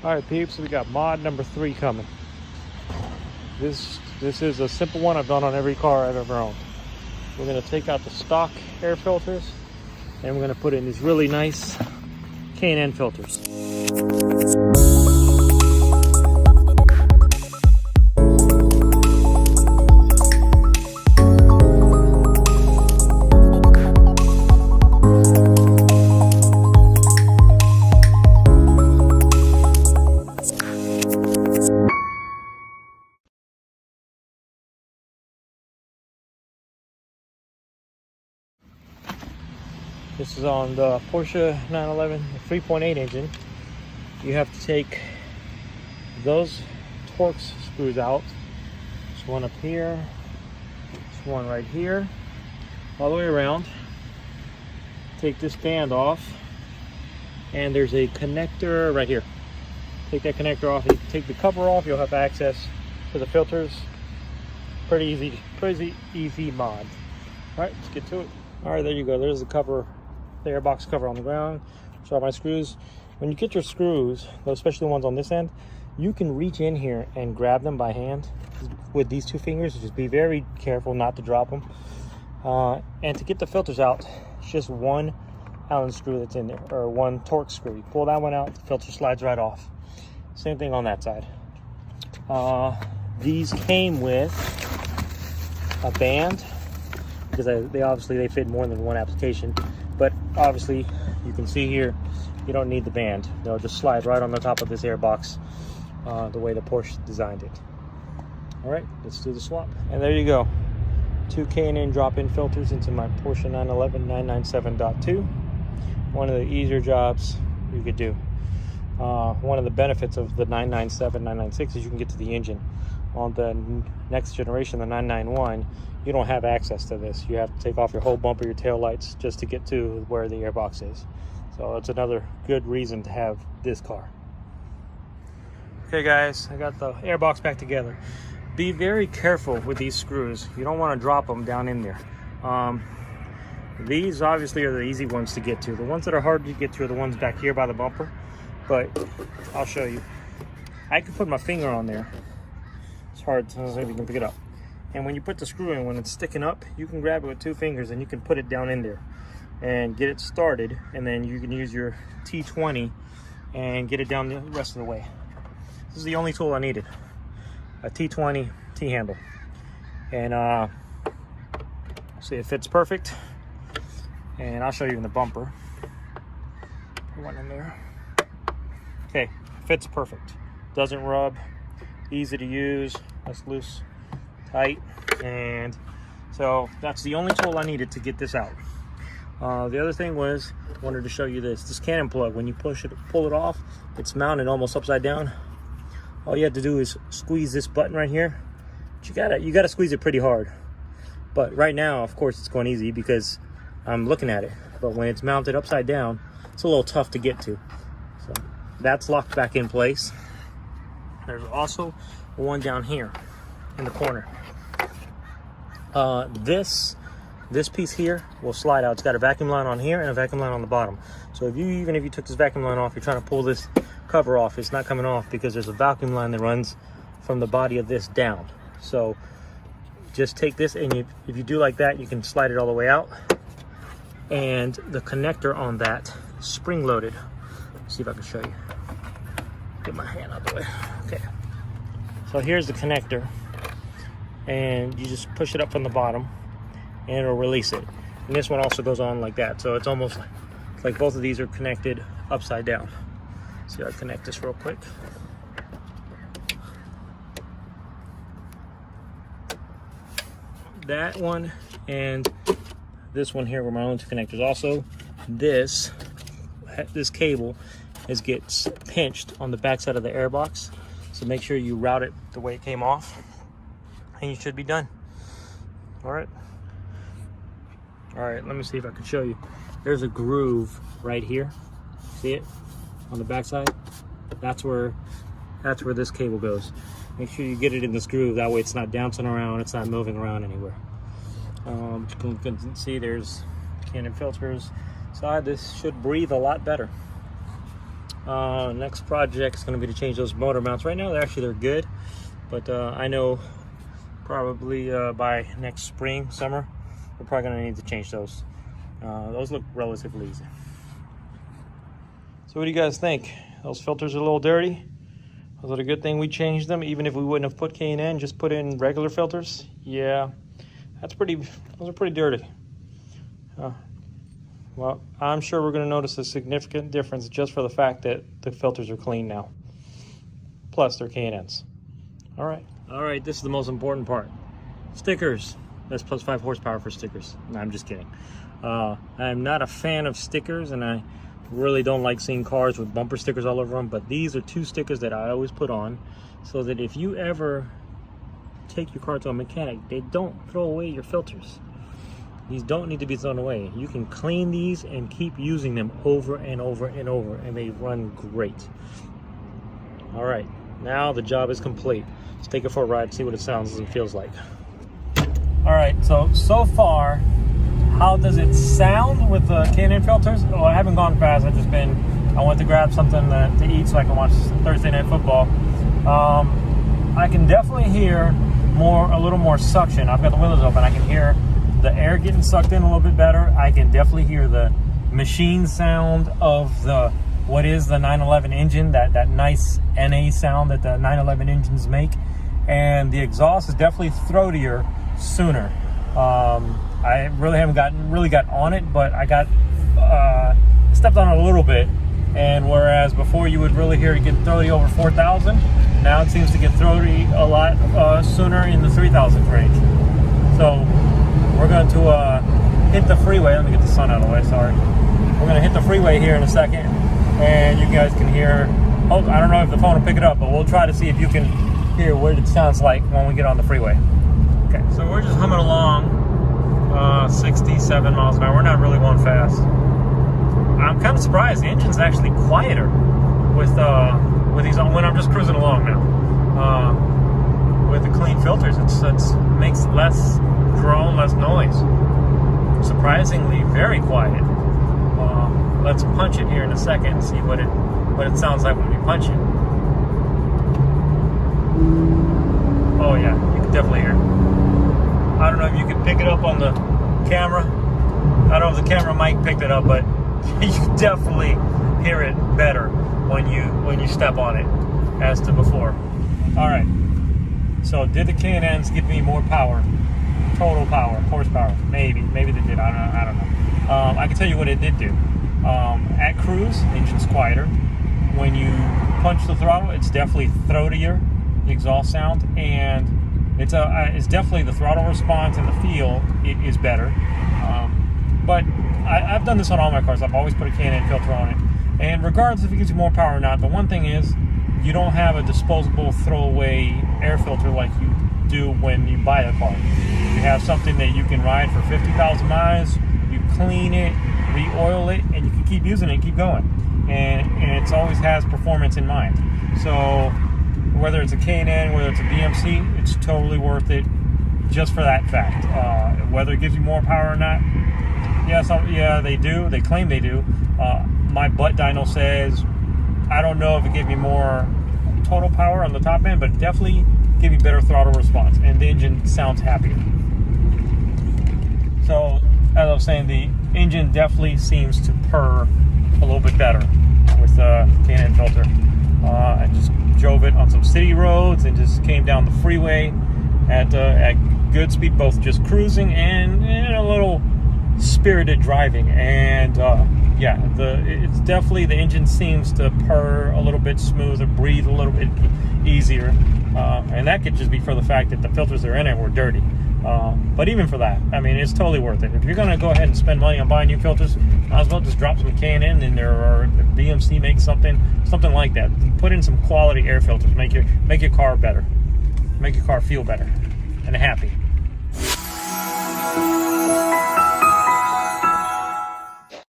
All right, peeps, we got mod number 3 coming. This is a simple one I've done on every car I've ever owned. We're gonna take out the stock air filters and we're gonna put in these really nice K&N filters. This is on the Porsche 911 3.8 engine. You have to take those Torx screws out. There's one up here, there's one right here, all the way around. Take this band off, and there's a connector right here. Take that connector off, you take the cover off, you'll have access to the filters. Pretty easy mod. All right, let's get to it. All right, there you go. There's the cover, the airbox cover on the ground. So my screws. When you get your screws, especially the ones on this end, you can reach in here and grab them by hand with these 2 fingers. Just be very careful not to drop them. And to get the filters out, it's just one Allen screw that's in there, or one Torx screw. You pull that one out, the filter slides right off. Same thing on that side. These came with a band, because they fit more than one application, but obviously you can see here you don't need the band. They'll just slide right on the top of this airbox, the way the Porsche designed it. All right, let's do the swap. And there you go, 2 K&N drop-in filters into my Porsche 911 997.2. One of the easier jobs you could do. One of the benefits of the 997 996 is you can get to the engine. On the next generation, the 991, you don't have access to this. You have to take off your whole bumper, your tail lights, just to get to where the airbox is. So it's another good reason to have this car. Okay guys, I got the airbox back together. Be very careful with these screws. You don't want to drop them down in there. These obviously are the easy ones to get to. The ones that are hard to get to are the ones back here by the bumper. But I'll show you. I can put my finger on there. It's hard, so you can pick it up. And when you put the screw in, when it's sticking up, you can grab it with 2 fingers and you can put it down in there and get it started. And then you can use your T20 and get it down the rest of the way. This is the only tool I needed. A T20 T-handle. And see, it fits perfect. And I'll show you in the bumper. Put one in there. Okay, fits perfect. Doesn't rub. Easy to use. Nice, loose, tight. And so that's the only tool I needed to get this out. The other thing was, I wanted to show you this K&N plug. When you pull it off, it's mounted almost upside down. All you have to do is squeeze this button right here. But you gotta squeeze it pretty hard. But right now, of course, it's going easy because I'm looking at it. But when it's mounted upside down, it's a little tough to get to. So that's locked back in place. There's also one down here in the corner. This piece here will slide out. It's got a vacuum line on here and a vacuum line on the bottom. So even if you took this vacuum line off, you're trying to pull this cover off, it's not coming off because there's a vacuum line that runs from the body of this down. So just take this, and if you do like that, you can slide it all the way out. And the connector on that is spring loaded. Let's see if I can show you. Get my hand out of the way. Okay. So here's the connector, and you just push it up from the bottom, and it'll release it. And this one also goes on like that. So it's almost like both of these are connected upside down. See, I'll connect this real quick. That one and this one here were my own 2 connectors. Also, this cable gets pinched on the back side of the airbox, so make sure you route it the way it came off, and you should be done. All right, let me see if I can show you. There's a groove right here. See it on the back side? That's where this cable goes. Make sure you get it in this groove, that way it's not bouncing around, it's not moving around anywhere. You can see there's K&N Filters side. This should breathe a lot better. Next project is going to be to change those motor mounts. Right now, they're good, but I know probably by next spring, summer, we're probably going to need to change those. Those look relatively easy. So what do you guys think? Those filters are a little dirty. Was it a good thing we changed them, even if we wouldn't have put K&N, just put in regular filters? Yeah, those are pretty dirty. Well, I'm sure we're going to notice a significant difference just for the fact that the filters are clean now. Plus, they're K&Ns. All right, this is the most important part. Stickers. That's plus 5 horsepower for stickers. No, I'm just kidding. I'm not a fan of stickers, and I really don't like seeing cars with bumper stickers all over them, but these are 2 stickers that I always put on so that if you ever take your car to a mechanic, they don't throw away your filters. These don't need to be thrown away. You can clean these and keep using them over and over and over, and they run great. All right, now the job is complete. Let's take it for a ride and see what it sounds and feels like. All right, so far, how does it sound with the K&N filters? Oh, I haven't gone fast. I went to grab something to eat so I can watch Thursday Night Football. I can definitely hear a little more suction. I've got the windows open. I can hear the air getting sucked in a little bit better. I can definitely hear the machine sound of what is the 911 engine, that nice NA sound that the 911 engines make. And the exhaust is definitely throatier sooner. I really haven't got on it, but I got stepped on it a little bit, and whereas before you would really hear it get throaty over 4,000, now it seems to get throaty a lot sooner in the 3,000 range. So we're going to hit the freeway. Let me get the sun out of the way, sorry. We're going to hit the freeway here in a second, and you guys can hear, I don't know if the phone will pick it up, but we'll try to see if you can hear what it sounds like when we get on the freeway. Okay, so we're just humming along. 67 miles an hour. We're not really going fast. I'm kind of surprised the engine's actually quieter with these when I'm just cruising along now. With the clean filters, it makes less drone, less noise. Surprisingly, very quiet. Let's punch it here in a second and see what it sounds like when we punch it. Oh yeah, you can definitely hear it. I don't know if you can pick it up on the camera. I don't know if the camera mic picked it up, but you can definitely hear it better when you step on it as to before. All right. So did the K&Ns give me more power? Total power, horsepower? Maybe they did. I don't know. I can tell you what it did do. At cruise, engine's quieter. When you punch the throttle, it's definitely throatier, the exhaust sound, and it's definitely the throttle response and the feel is better. But I've done this on all my cars. I've always put a K&N filter on it. And regardless if it gives you more power or not, the one thing is you don't have a disposable throwaway air filter like you do when you buy a car. You have something that you can ride for 50,000 miles, you clean it, re-oil it, and you can keep using it and keep going. And it always has performance in mind. So whether it's a K&N, whether it's a BMC, it's totally worth it just for that fact. Whether it gives you more power or not, yeah, they do. They claim they do. My butt dyno says, I don't know if it gave me more total power on the top end, but it definitely gave me better throttle response, and the engine sounds happier. So, as I was saying, the engine definitely seems to purr a little bit better with the K&N filter. I just drove it on some city roads and just came down the freeway at good speed, both just cruising and a little spirited driving. And it's definitely, the engine seems to purr a little bit smoother, breathe a little bit easier, and that could just be for the fact that the filters that are in it were dirty. But even for that, I mean, it's totally worth it. If you're going to go ahead and spend money on buying new filters, might as well just drop some K&N in there, or BMC makes something like that. Put in some quality air filters. Make your car better. Make your car feel better and happy.